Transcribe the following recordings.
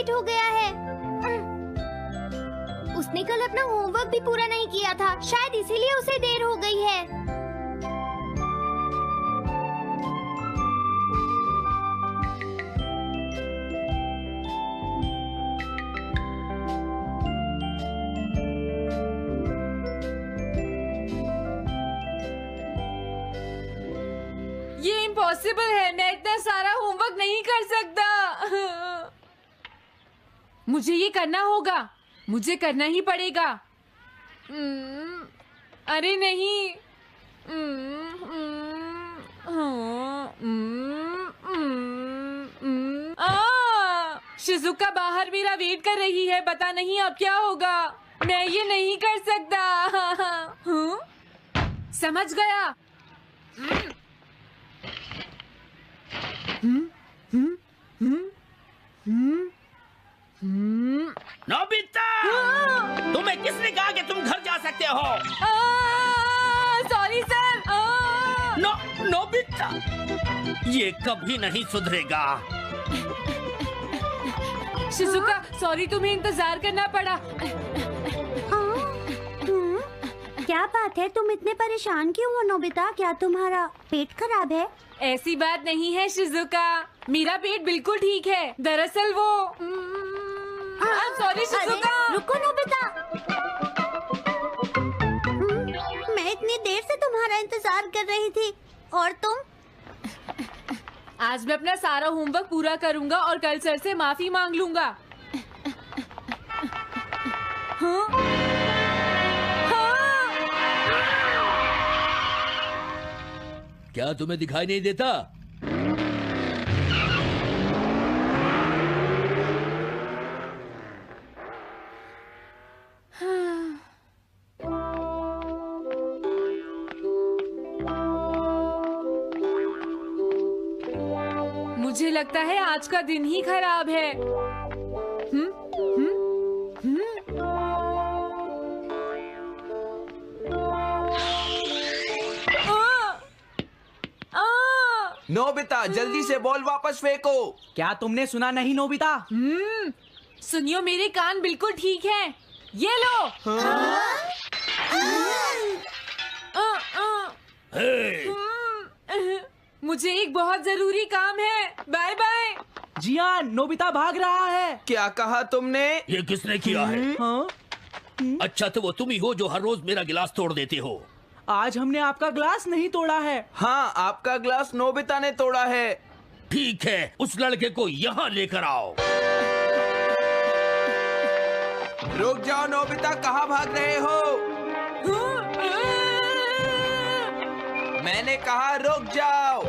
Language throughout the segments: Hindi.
हो गया है। उसने कल अपना होमवर्क भी पूरा नहीं किया था, शायद इसीलिए उसे देर हो गई है। ये इम्पॉसिबल है, मैं इतना सारा होमवर्क नहीं कर सकता। मुझे ये करना होगा, मुझे करना ही पड़ेगा। अरे नहीं। शिजुका बाहर मेरा वेट कर रही है, पता नहीं अब क्या होगा। मैं ये नहीं कर सकता। समझ गया। नोबिता, तुम्हें किसने कहा कि तुम घर जा सकते हो? Sorry sir. नोबिता, ये कभी नहीं सुधरेगा। शिजुका सॉरी, तुम्हें इंतजार करना पड़ा। क्या बात है, तुम इतने परेशान क्यों हो नोबिता? क्या तुम्हारा पेट खराब है? ऐसी बात नहीं है शिजुका, मेरा पेट बिल्कुल ठीक है। दरअसल वो सॉरी शिजुका। रुको नोबिता, मैं इतनी देर से तुम्हारा इंतजार कर रही थी और तुम? आज मैं अपना सारा होमवर्क पूरा करूंगा और कल सर से माफी मांग लूंगा। हाँ? क्या तुम्हें दिखाई नहीं देता? मुझे लगता है आज का दिन ही खराब है। नोबिता, जल्दी से बॉल वापस फेंको। क्या तुमने सुना नहीं नोबिता? सुनियो, मेरे कान बिल्कुल ठीक हैं। ये लो। मुझे एक बहुत जरूरी काम है। Bye bye. जियान, नोबिता भाग रहा है। क्या कहा तुमने? ये किसने किया है? हाँ? अच्छा तो वो तुम ही हो जो हर रोज मेरा गिलास तोड़ देते हो। आज हमने आपका ग्लास नहीं तोड़ा है। हाँ, आपका ग्लास नोबिता ने तोड़ा है। ठीक है, उस लड़के को यहाँ लेकर आओ। रुक जाओ नोबिता, कहाँ भाग रहे हो? मैंने कहा रुक जाओ।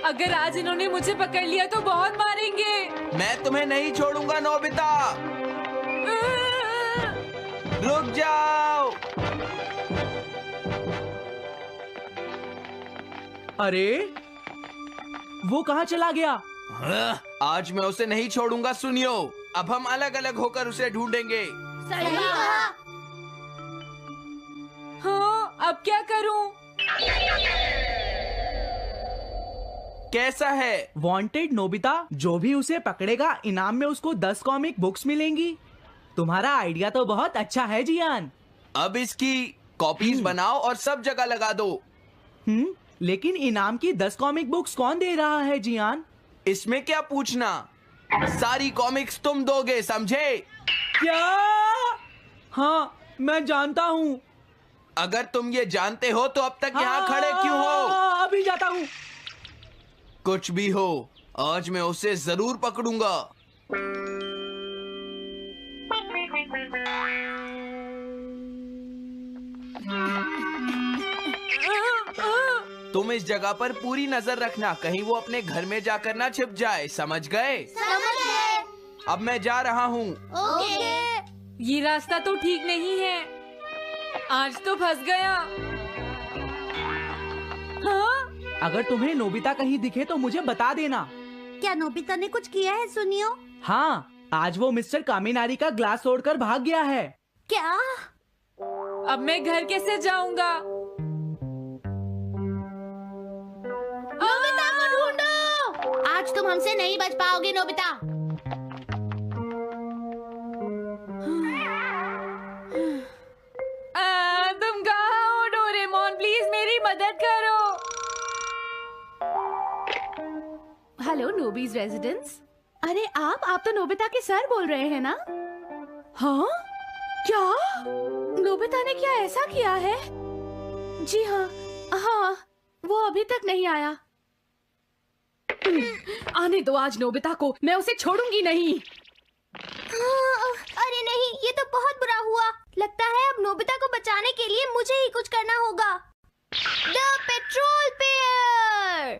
अगर आज इन्होंने मुझे पकड़ लिया तो बहुत मारेंगे। मैं तुम्हें नहीं छोड़ूंगा नोबिता, रुक जाओ। अरे वो कहाँ चला गया? आज मैं उसे नहीं छोड़ूंगा। सुनियो, अब हम अलग अलग होकर उसे ढूंढेंगे। सही कहा। हाँ, अब क्या करूं? कैसा है? वांटेड नोबिता, जो भी उसे पकड़ेगा इनाम में उसको 10 कॉमिक बुक्स मिलेंगी। तुम्हारा आइडिया तो बहुत अच्छा है जियान। अब इसकी कॉपीज बनाओ और सब जगह लगा दो। लेकिन इनाम की 10 कॉमिक बुक्स कौन दे रहा है जियान? इसमें क्या पूछना, सारी कॉमिक्स तुम दोगे, समझे? क्या? हाँ, मैं जानता हूँ। अगर तुम ये जानते हो तो अब तक यहाँ खड़े क्यों हो? अभी जाता हूँ। कुछ भी हो, आज मैं उसे जरूर पकड़ूंगा। तुम इस जगह पर पूरी नजर रखना, कहीं वो अपने घर में जाकर ना छिप जाए, समझ गए? समझ गए। अब मैं जा रहा हूँ। ओके। ये रास्ता तो ठीक नहीं है, आज तो फंस गया। हाँ? अगर तुम्हें नोबिता कहीं दिखे तो मुझे बता देना। क्या नोबिता ने कुछ किया है सुनियो? हाँ, आज वो मिस्टर कामिनारी का ग्लास तोड़कर भाग गया है। क्या? अब मैं घर कैसे जाऊंगा? नोबिता को ढूंढो। आज तुम हमसे नहीं बच पाओगे नोबिता। तुम कहाँ हो डोरेमोन? प्लीज मेरी मदद करो। हेलो नोबीज रेजिडेंस। अरे आप तो नोबिता के सर बोल रहे हैं ना? हाँ? क्या? नोबिता ने क्या ऐसा किया है? जी हाँ, हाँ, वो अभी तक नहीं आया। आने दो आज नोबिता को, मैं उसे छोड़ूंगी नहीं। अरे नहीं, ये तो बहुत बुरा हुआ। लगता है अब नोबिता को बचाने के लिए मुझे ही कुछ करना होगा। The petrol pair!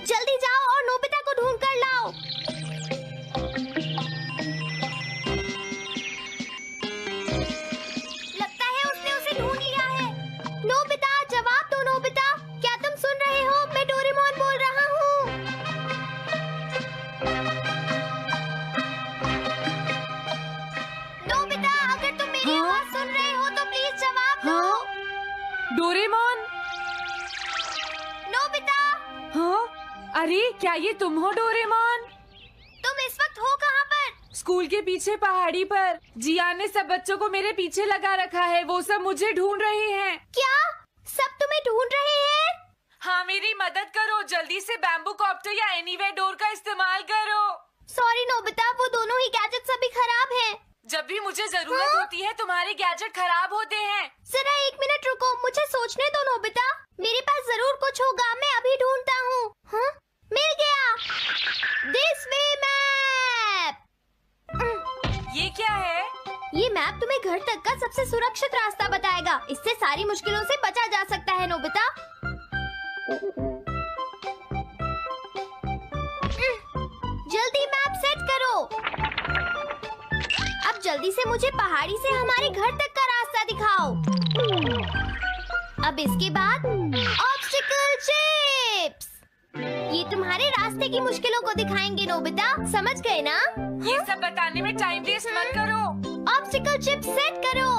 जल्दी जाओ और नोबिता को ढूंढ कर लाओ। लगता है उसने उसे ढूंढ लिया है। नोबिता, जवाब दो नोबिता। क्या तुम सुन रहे हो? मैं डोरेमोन बोल रहा हूँ। नोबिता, अगर तुम मेरी आवाज सुन रहे हो तो प्लीज जवाब दो। डोरेमोन? नोबिता, हाँ? अरे क्या ये तुम हो डोरेमोन? तुम इस वक्त हो कहाँ पर? स्कूल के पीछे पहाड़ी पर। जिया ने सब बच्चों को मेरे पीछे लगा रखा है। वो सब मुझे ढूंढ रहे हैं। क्या? सब तुम्हें ढूंढ रहे हैं? हाँ, मेरी मदद करो। जल्दी से बैम्बू कॉप्टर या एनीवेयर डोर का इस्तेमाल करो। सॉरी नोबिता, वो दोनों ही गैजेट्स अभी खराब हैं। जब भी मुझे जरूरत होती है तुम्हारे गैजेट खराब होते हैं। जरा 1 मिनट रुको, मुझे सोचने दो नोबिता। मेरे पास जरूर कुछ होगा, मैं अभी ढूंढता हूँ। हाँ? मिल गया। This way map. ये क्या है? ये मैप तुम्हें घर तक का सबसे सुरक्षित रास्ता बताएगा। इससे सारी मुश्किलों से बचा जा सकता है नोबिता। जल्दी मैप सेट करो। अब जल्दी से मुझे पहाड़ी से हमारे घर तक का रास्ता दिखाओ। अब इसके बाद ऑब्स्टिकल चिप्स। ये तुम्हारे रास्ते की मुश्किलों को दिखाएंगे नोबिता, समझ गए ना? ये सब बताने में टाइम वेस्ट मत करो। ऑब्स्टिकल चिप्स सेट करो।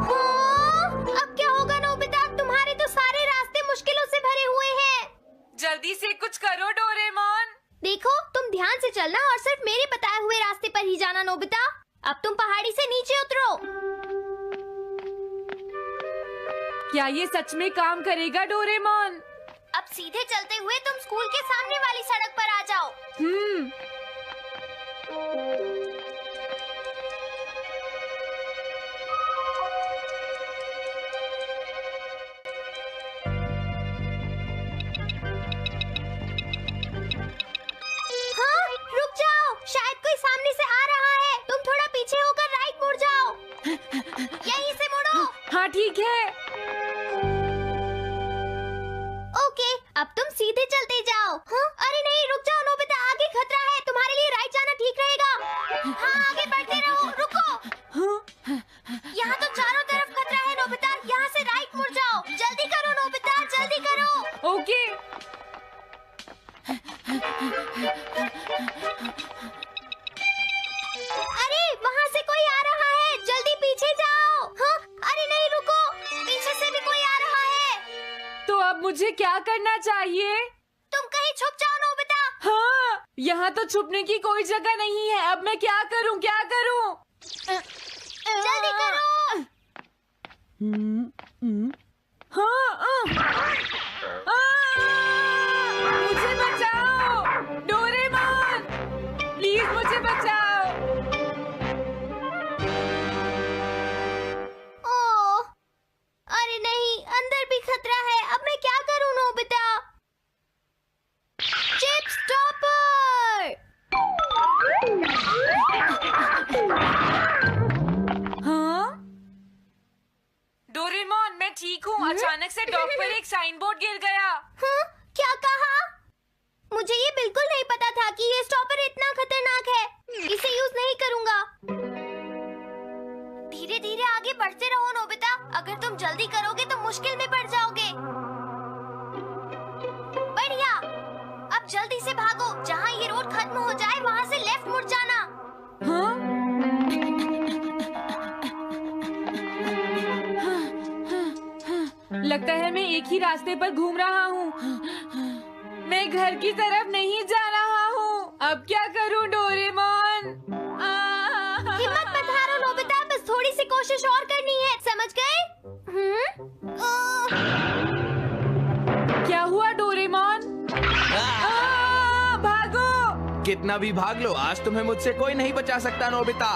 हाँ, अब क्या होगा नोबिता? तुम्हारे तो सारे रास्ते मुश्किलों से भरे हुए हैं। जल्दी से कुछ करो डोरेमोन। देखो, तुम ध्यान से चलना और सिर्फ मेरे बताए हुए रास्ते पर ही जाना नोबिता। अब तुम पहाड़ी से नीचे उतरो। क्या ये सच में काम करेगा डोरेमोन? अब सीधे चलते हुए तुम स्कूल के सामने वाली सड़क पर आ जाओ। हाँ, रुक जाओ, शायद कोई सामने से आ रहा है। तुम थोड़ा पीछे होकर राइट मुड़ जाओ। यहीं से मुड़ो। हाँ ठीक है। ओके, अब तुम सीधे चलते जाओ। हाँ? अरे नहीं, रुक जाओ नोबिता, आगे खतरा है। तुम्हारे लिए राइट जाना ठीक रहेगा। हाँ, आगे बढ़ते रहो। रुको, यहाँ तो चारों तरफ खतरा है नोबिता। यहाँ से राइट मुड़ जाओ। जल्दी करो नोबिता, जल्दी करो। ओके। अरे वहाँ से कोई आ रहा है, जल्दी पीछे जाओ। हाँ? अरे नहीं, रुको, पीछे से भी कोई आ रहा है। तो अब मुझे क्या करना चाहिए? तुम कहीं छुप जाओ नोबिता। हाँ, यहाँ तो छुपने की कोई जगह नहीं है। अब मैं क्या करूँ, क्या करूँ? जल्दी करो। हाँ, मुझे बचाओ डोरेमोन, प्लीज मुझे बचाओ। ओह, अरे नहीं, अंदर भी खतरा है। अब मैं क्या करूं नोबिता? Chip stopper! हाँ? डोरेमोन, मैं ठीक हूँ। अचानक से डॉक पर एक साइन बोर्ड गिर गया। हाँ? क्या कहा? मुझे ये बिल्कुल नहीं पता था कि ये स्टॉपर इतना खतरनाक है। इसे यूज नहीं करूंगा। धीरे धीरे आगे पढ़ते रहो नोबिता। अगर तुम जल्दी करोगे तो मुश्किल में पड़ जाओगे। बढ़िया, अब जल्दी से भागो। जहाँ ये रोड खत्म हो जाए वहाँ से लेफ्ट मुड़ जाना। हाँ? लगता है मैं एक ही रास्ते पर घूम रहा हूँ। मैं घर की तरफ नहीं जा रहा हूँ। अब क्या करूँ डोरेमोन? हिम्मत मत हारो नोबिता, बस थोड़ी सी कोशिश और करनी है, समझ गए? क्या हुआ डोरेमोन? भागो! कितना भी भाग लो, आज तुम्हें मुझसे कोई नहीं बचा सकता नोबिता।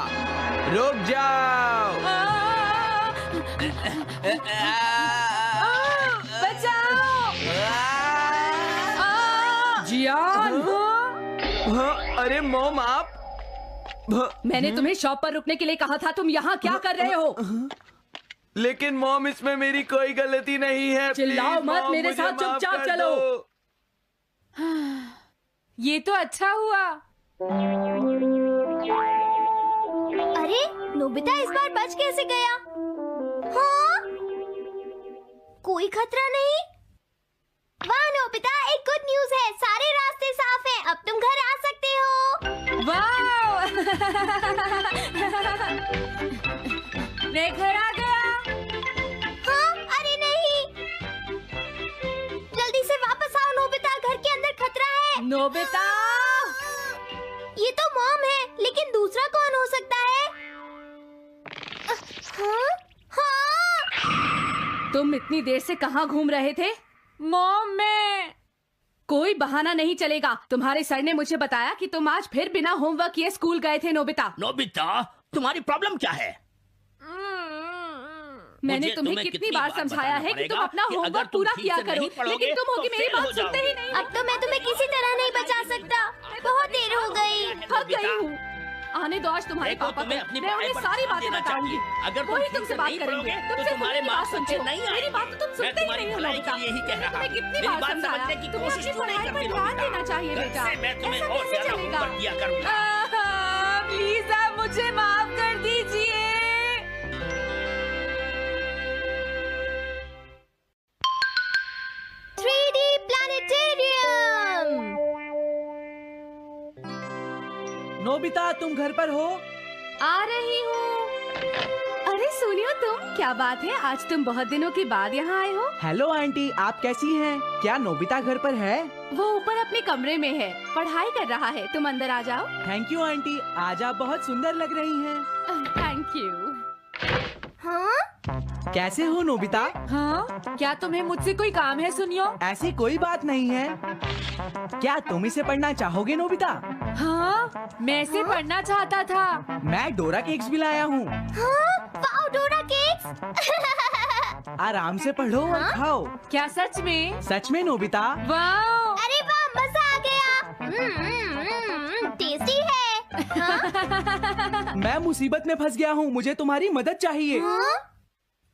रुक जाओ। बचाओ! जियान! अरे मॉम, आप मैंने तुम्हें शॉप पर रुकने के लिए कहा था, तुम यहाँ क्या कर रहे हो? लेकिन मॉम, इसमें मेरी कोई गलती नहीं है। चिल्लाओ प्लीज, मत, मॉम, मेरे मुझे साथ माफ चुपचाप कर चलो। दो। ये तो अच्छा हुआ। अरे नोबिता इस बार बच कैसे गया? हाँ? कोई खतरा नहीं? वाह नोबिता, एक गुड न्यूज है, सारे रास्ते साफ हैं, अब तुम घर आ सकते हो। वाओ! मैं घर आ गया। हाँ? अरे नहीं, जल्दी से वापस आओ नोबिता, घर के अंदर खतरा है। नोबिता! ये तो मॉम है, लेकिन दूसरा कौन हो सकता है? हाँ? हाँ? तुम इतनी देर से कहाँ घूम रहे थे? मॉम, मैं कोई बहाना नहीं चलेगा। तुम्हारे सर ने मुझे बताया कि तुम आज फिर बिना होमवर्क किए स्कूल गए थे नोबिता। नोबिता, तुम्हारी प्रॉब्लम क्या है? मैंने तुम्हें कितनी बार समझाया है कि तुम अपना होमवर्क पूरा किया करो, लेकिन तुम होगी मेरी बात सुनते ही नहीं। अब तो मैं तुम्हें किसी तरह नहीं बचा सकता, बहुत देर हो गई। थक गई हूँ। आने दो आज तुम्हारे देखो, पापा तुम्हें को, अपनी मैं पढ़ाई उन्हें पर सारी ध्यान बातें देना बताऊंगी। चाहिए। अगर तुम वही ठीक तुमसे से बात नहीं करेंगे। पढ़ोगे, तो तुमसे तुम्हारे मेरी बात मार्क्स सुनते अच्छे हो। नहीं मेरी आएंगे। बात तो तुम मैं सुनते ही तुम्हारी नहीं हो भलाई नोबिता। के लिए ही कह रहा तुम्हें हूँ। कितनी मेरी बार बात समझाया? समझने की तुम्हें कोशिश अपनी क्यों नहीं पढ़ाई पर करती ध्यान नोबिता? देना चाहिए कल बेटा। से मैं तुम्हें ऐसा और कैसे ज्यादा चलेगा? होमवर्क दिया करूंगा। प्लीज आप मुझे माफ कर दीजिए। 3D planetarium. नोबिता, तुम घर पर हो? आ रही हूँ। अरे सुनियो तुम, क्या बात है, आज तुम बहुत दिनों के बाद यहाँ आए हो? हेलो आंटी, आप कैसी हैं? क्या नोबिता घर पर है? वो ऊपर अपने कमरे में है, पढ़ाई कर रहा है। तुम अंदर आ जाओ। थैंक यू आंटी, आज आप बहुत सुंदर लग रही हैं। Thank you. हाँ? कैसे हो नोबिता? हाँ? क्या तुम्हें मुझसे कोई काम है सुनियो? ऐसी कोई बात नहीं है। क्या तुम इसे पढ़ना चाहोगे नोबिता? हाँ? मैं इसे पढ़ना चाहता था। मैं डोरा केक्स भी लाया हूँ। हाँ? वाओ, डोरा केक्स। आराम से पढ़ो और खाओ। क्या सच में? सच में नोबिता? वाओ! अरे वाह, मजा आ गया। टेस्टी है। हाँ? मैं मुसीबत में फंस गया हूँ, मुझे तुम्हारी मदद चाहिए। हाँ?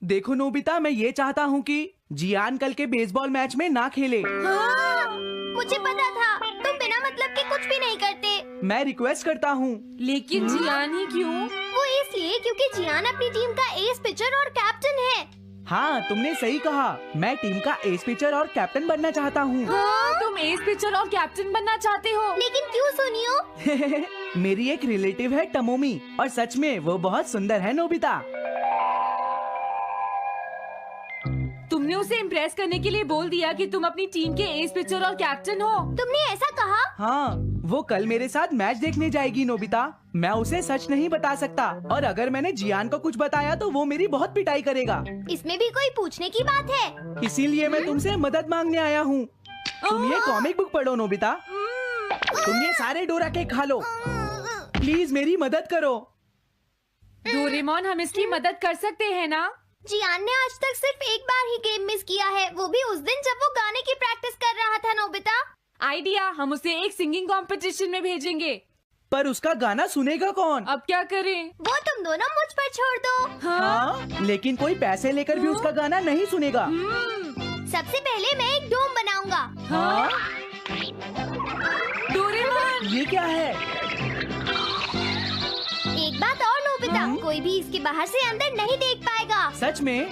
देखो नोबिता, मैं ये चाहता हूँ कि जियान कल के बेसबॉल मैच में ना खेले। हाँ? मुझे पता था, तुम बिना मतलब के कुछ भी नहीं करते। मैं रिक्वेस्ट करता हूँ। लेकिन जियान ही क्यों? वो इसलिए क्योंकि जियान अपनी टीम का एस पिचर और कैप्टन है। हाँ, तुमने सही कहा। मैं टीम का एस पिचर और कैप्टन बनना चाहता हूँ। हाँ? तुम एस पिचर और कैप्टन बनना चाहते हो? लेकिन क्यों सुनियो? मेरी एक रिलेटिव है टमोमी, और सच में वो बहुत सुंदर है नोबिता। तुमने उसे इम्प्रेस करने के लिए बोल दिया कि तुम अपनी टीम के एस पिचर और कैप्टन हो। तुमने ऐसा कहा? हाँ, वो कल मेरे साथ मैच देखने जाएगी नोबिता। मैं उसे सच नहीं बता सकता, और अगर मैंने जियान को कुछ बताया तो वो मेरी बहुत पिटाई करेगा। इसमें भी कोई पूछने की बात है? इसीलिए मैं तुमसे मदद मांगने आया हूँ। तुम ये कॉमिक बुक पढ़ो नोबिता। तुम ये सारे डोरा केक खा लो। प्लीज मेरी मदद करो। डोरेमोन, हम इसकी मदद कर सकते हैं ना? जियान ने आज तक सिर्फ एक बार ही गेम मिस किया है, वो भी उस दिन जब वो गाने की प्रैक्टिस कर रहा था नोबिता। आइडिया, हम उसे एक सिंगिंग कंपटीशन में भेजेंगे। पर उसका गाना सुनेगा कौन? अब क्या करें? वो तुम दोनों मुझ पर छोड़ दो। हाँ, लेकिन कोई पैसे लेकर भी उसका गाना नहीं सुनेगा। सबसे पहले मैं एक डोम बनाऊंगा। हाँ? डोरेमोन! ये क्या है? एक बात और नोबिता, नोबिता, कोई भी इसके बाहर से अंदर नहीं देख पाएगा। सच में?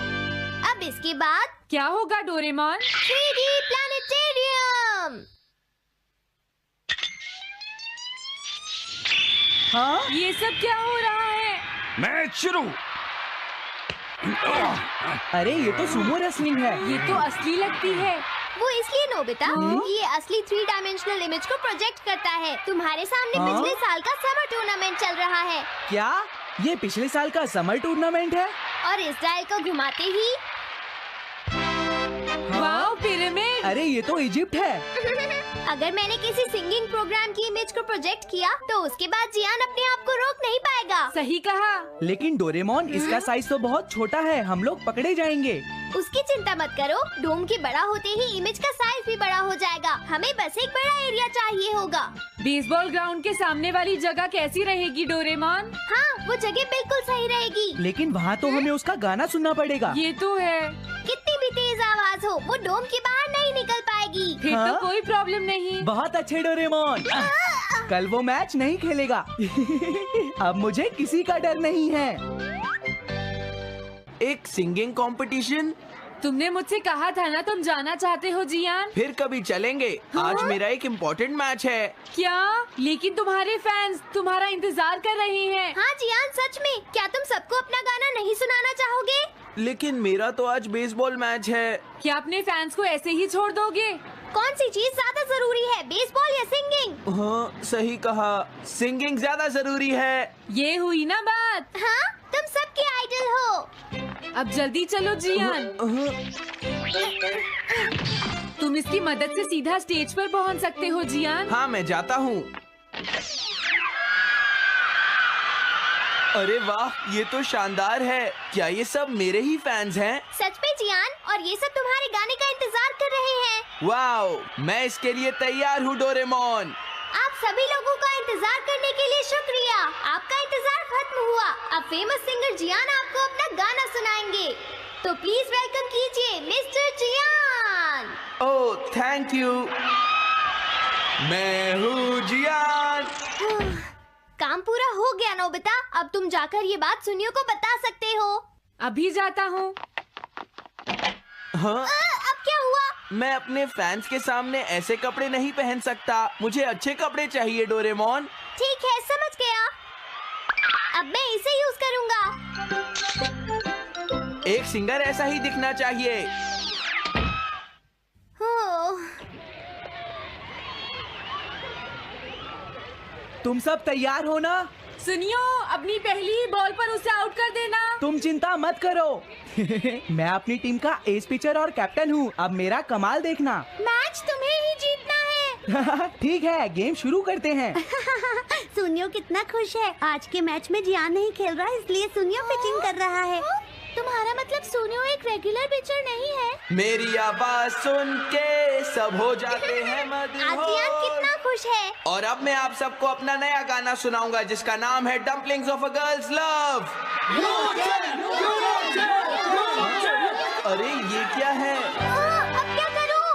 अब इसके बाद क्या होगा डोरेमोन? 3D planetarium. हाँ? ये सब क्या हो रहा है? मैच शुरू। अरे ये तो सुमो रेसलिंग है। ये तो असली लगती है। वो इसलिए नोबिता, ये असली 3 डायमेंशनल इमेज को प्रोजेक्ट करता है। तुम्हारे सामने हाँ? पिछले साल का समर टूर्नामेंट चल रहा है क्या ये पिछले साल का समर टूर्नामेंट है? और इस डायल को घुमाते ही वाओ, पिरामिड। अरे ये तो इजिप्ट है। अगर मैंने किसी सिंगिंग प्रोग्राम की इमेज को प्रोजेक्ट किया तो उसके बाद जियान अपने आप को रोक नहीं पाएगा। सही कहा। लेकिन डोरेमोन इसका साइज तो बहुत छोटा है, हम लोग पकड़े जाएंगे। उसकी चिंता मत करो, डोम के बड़ा होते ही इमेज का साइज भी बड़ा हो जाएगा। हमें बस एक बड़ा एरिया चाहिए होगा। बेसबॉल ग्राउंड के सामने वाली जगह कैसी रहेगी डोरेमोन? हाँ, वो जगह बिल्कुल सही रहेगी। लेकिन वहाँ तो हमें उसका गाना सुनना पड़ेगा। ये तो है। कितनी भी तेज आवाज हो, वो डोम के बाहर नहीं निकल पाएगी। फिर हाँ? तो कोई प्रॉब्लम नहीं। बहुत अच्छे डोरेमोन। कल वो मैच नहीं खेलेगा। अब मुझे किसी का डर नहीं है। एक सिंगिंग कंपटीशन? तुमने मुझसे कहा था ना तुम जाना चाहते हो जियान। फिर कभी चलेंगे। आज मेरा एक इम्पोर्टेंट मैच है। क्या? लेकिन तुम्हारे फैंस तुम्हारा इंतजार कर रहे हैं। हाँ जियान, सच में। क्या तुम सबको अपना गाना नहीं सुनाना चाहोगे? लेकिन मेरा तो आज बेसबॉल मैच है। क्या अपने फैंस को ऐसे ही छोड़ दोगे? कौन सी चीज ज्यादा जरूरी है, बेसबॉल या सिंगिंग? हाँ, सही कहा। सिंगिंग ज्यादा जरूरी है। ये हुई ना बात। हाँ, तुम सबके आइडल हो। अब जल्दी चलो जियान। तुम इसकी मदद से सीधा स्टेज पर पहुंच सकते हो जियान। हाँ, मैं जाता हूँ। अरे वाह, ये तो शानदार है। क्या ये सब मेरे ही फैंस हैं? सच में जियान, और ये सब तुम्हारे गाने का इंतजार कर रहे हैं। वाओ, मैं इसके लिए तैयार हूँ डोरेमोन। आप सभी लोगों का इंतजार करने के लिए शुक्रिया। आपका इंतजार खत्म हुआ। अब फेमस सिंगर जियान आपको अपना गाना सुनाएंगे। तो प्लीज वेलकम कीजिए mister Jian. Oh, thank you. मैं हूँ जियान। काम पूरा हो गया नोबिता। अब तुम जाकर ये बात सुनियो को बता सकते हो। अभी जाता हूँ। हाँ, अब क्या हुआ? मैं अपने फैंस के सामने ऐसे कपड़े नहीं पहन सकता। मुझे अच्छे कपड़े चाहिए डोरेमोन। ठीक है, समझ गया। अब मैं इसे यूज करूंगा। एक सिंगर ऐसा ही दिखना चाहिए। ओह, तुम सब तैयार हो ना? सुनियो, अपनी पहली ही बॉल पर उसे आउट कर देना। तुम चिंता मत करो। मैं अपनी टीम का एस पिचर और कैप्टन हूँ। अब मेरा कमाल देखना। मैच तुम्हें ही जीतना है। ठीक है, गेम शुरू करते हैं। सुनियो कितना खुश है। आज के मैच में जियान नहीं खेल रहा, इसलिए सुनियो पिचिंग कर रहा है। तुम्हारा मतलब सुनियो एक रेगुलर पिचर नहीं है? मेरी आवाज सुन के सब हो जाते हैं आज जियान मदहोश। कितना खुश है। और अब मैं आप सबको अपना नया गाना सुनाऊंगा जिसका नाम है dumplings of a girls love. अरे ये क्या है? अब क्या करूं?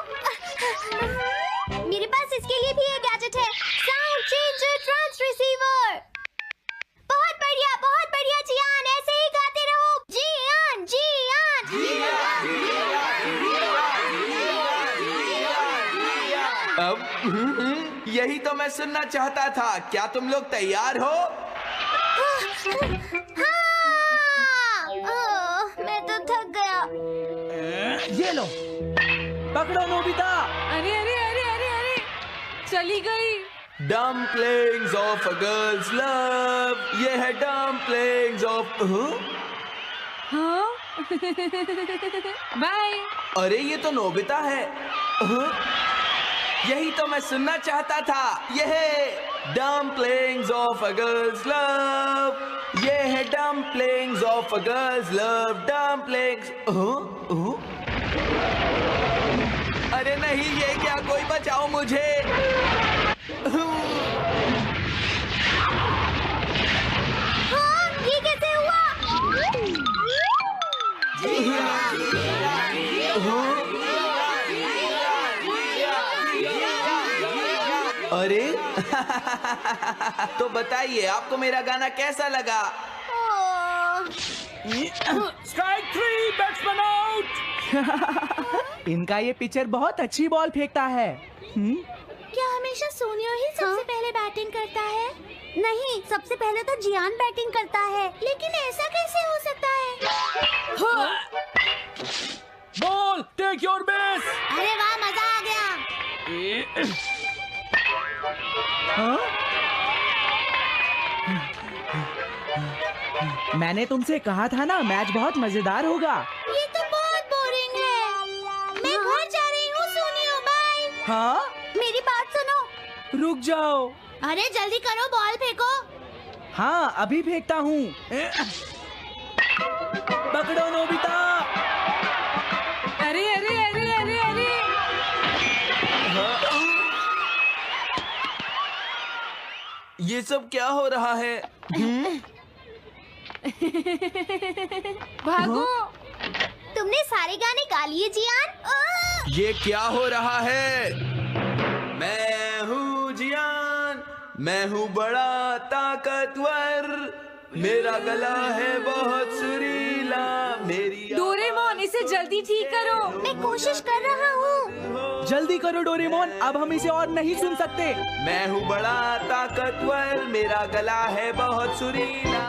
मेरे पास इसके लिए भी एक गैजेट है, साउंड चेंजर ट्रांस रिसीवर। बहुत बढ़िया जियान, ऐसे ही गाते रहो। जियान जियान। अब यही तो मैं सुनना चाहता था। क्या तुम लोग तैयार हो? हाँ। मैं तो थक गया। ये लो, पकड़ो नोबिता। अरे अरे अरे अरे अरे, चली गई। Dumplings of a girls love. ये है डम्पलिंग्स ऑफ। हाँ? बाय। अरे ये तो नोबिता है। यही तो मैं सुनना चाहता था। ये है dumplings of a girls love. ये है dumplings of a girls love. Dumplings. अरे नहीं, ये क्या? कोई बचाओ मुझे। हाँ, ये कैसे हुआ? अरे तो बताइए, आपको मेरा गाना कैसा लगा? Strike 3, batsman out. इनका ये पिचर बहुत अच्छी बॉल फेंकता है। क्या हमेशा सोनियो ही सबसे पहले बैटिंग करता है? नहीं, सबसे पहले तो जियान बैटिंग करता है। लेकिन ऐसा कैसे हो सकता है? Ball, take your base. अरे वाह, मजा आ गया। हाँ? मैंने तुमसे कहा था ना, मैच बहुत मजेदार होगा। ये तो बहुत बोरिंग है। मैं घर जा रही हूँ सोनियो, बाय। हाँ? मेरी बात सुनो। रुक जाओ। अरे जल्दी करो, बॉल फेंको। हाँ, अभी फेंकता हूँ। पकड़ो नोबिता। अरे अरे अरे अरे अरे ये सब क्या हो रहा है? भागो। तुमने सारे गाने गा लिए जियान? ये क्या हो रहा है? मैं हूँ जियान, मैं हूँ बड़ा ताकतवर, मेरा गला है बहुत सुरीला, मेरी डोरेमोन, इसे जल्दी ठीक करो। मैं कोशिश कर रहा हूँ। जल्दी करो डोरेमोन, अब हम इसे और नहीं सुन सकते। मैं हूँ बड़ा ताकतवर, मेरा गला है बहुत सुरीला।